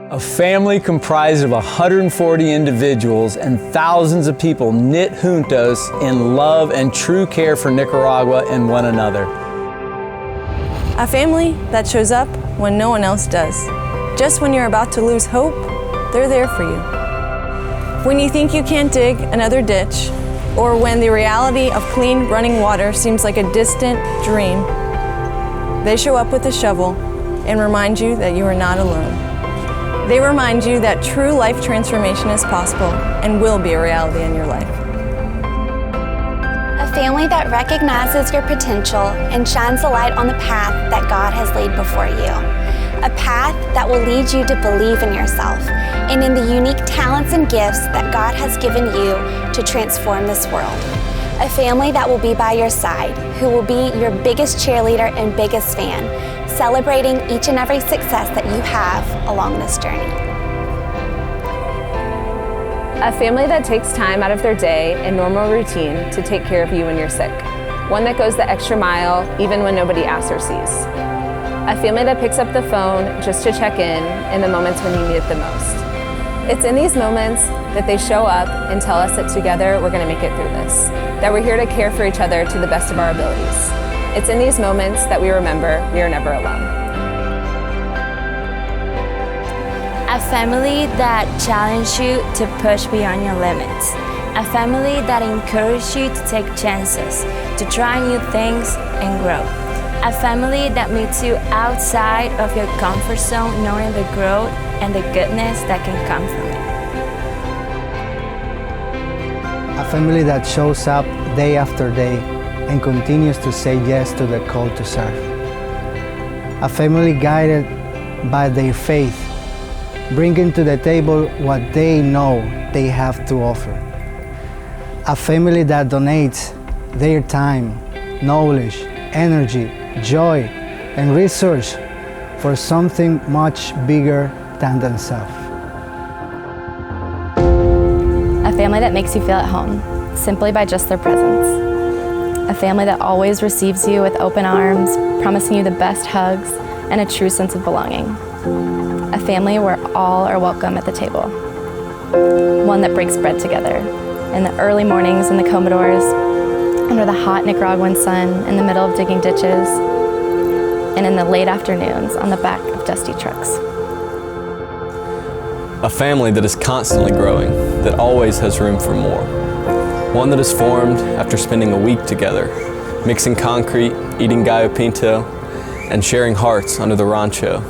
A family comprised of 140 individuals and thousands of people knit juntos in love and true care for Nicaragua and one another. A family that shows up when no one else does. Just when you're about to lose hope, they're there for you. When you think you can't dig another ditch, or when the reality of clean running water seems like a distant dream, they show up with a shovel and remind you that you are not alone. They remind you that true life transformation is possible and will be a reality in your life. A family that recognizes your potential and shines a light on the path that God has laid before you. A path that will lead you to believe in yourself and in the unique talents and gifts that God has given you to transform this world. A family that will be by your side, who will be your biggest cheerleader and biggest fan, celebrating each and every success that you have along this journey. A family that takes time out of their day and normal routine to take care of you when you're sick. One that goes the extra mile even when nobody asks or sees. A family that picks up the phone just to check in the moments when you need it the most. It's in these moments that they show up and tell us that together we're going to make it through this, that we're here to care for each other to the best of our abilities. It's in these moments that we remember we are never alone. A family that challenges you to push beyond your limits. A family that encourages you to take chances, to try new things and grow. A family that meets you outside of your comfort zone, knowing the growth and the goodness that can come from it. A family that shows up day after day and continues to say yes to the call to serve. A family guided by their faith, bringing to the table what they know they have to offer. A family that donates their time, knowledge, energy, joy, and resource for something much bigger than themselves. A family that makes you feel at home, simply by just their presence. A family that always receives you with open arms, promising you the best hugs and a true sense of belonging. A family where all are welcome at the table. One that breaks bread together in the early mornings in the Commodores, under the hot Nicaraguan sun in the middle of digging ditches, and in the late afternoons on the back of dusty trucks. A family that is constantly growing, that always has room for more. One that is formed after spending a week together, mixing concrete, eating gallo pinto, and sharing hearts under the rancho.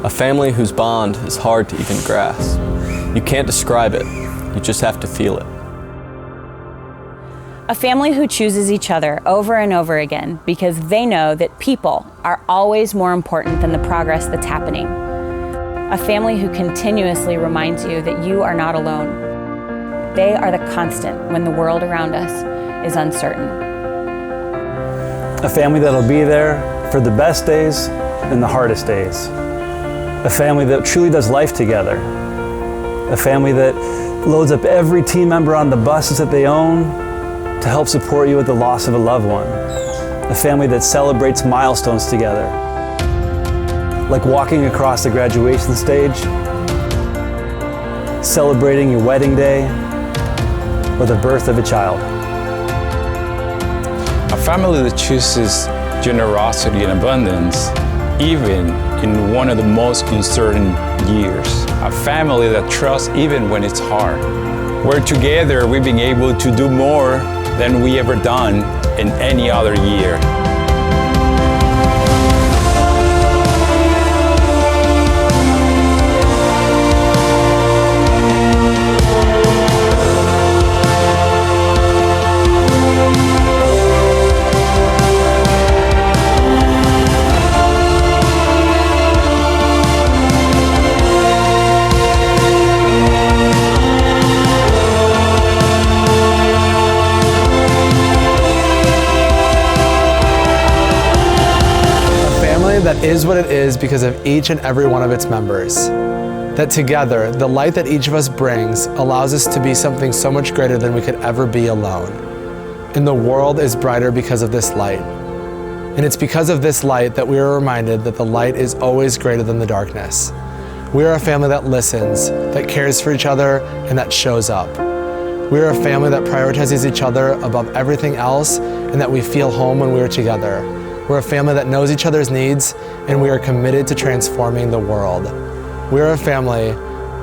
A family whose bond is hard to even grasp. You can't describe it, you just have to feel it. A family who chooses each other over and over again because they know that people are always more important than the progress that's happening. A family who continuously reminds you that you are not alone. They are the constant when the world around us is uncertain. A family that'll be there for the best days and the hardest days. A family that truly does life together. A family that loads up every team member on the buses that they own to help support you with the loss of a loved one. A family that celebrates milestones together, like walking across the graduation stage, celebrating your wedding day, or the birth of a child. A family that chooses generosity and abundance, even in one of the most uncertain years. A family that trusts even when it's hard. Where together we've been able to do more than we ever done in any other year. That is what it is because of each and every one of its members. That together, the light that each of us brings allows us to be something so much greater than we could ever be alone. And the world is brighter because of this light. And it's because of this light that we are reminded that the light is always greater than the darkness. We are a family that listens, that cares for each other, and that shows up. We are a family that prioritizes each other above everything else, and that we feel home when we are together. We're a family that knows each other's needs, and we are committed to transforming the world. We are a family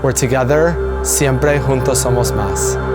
where together, siempre juntos somos más.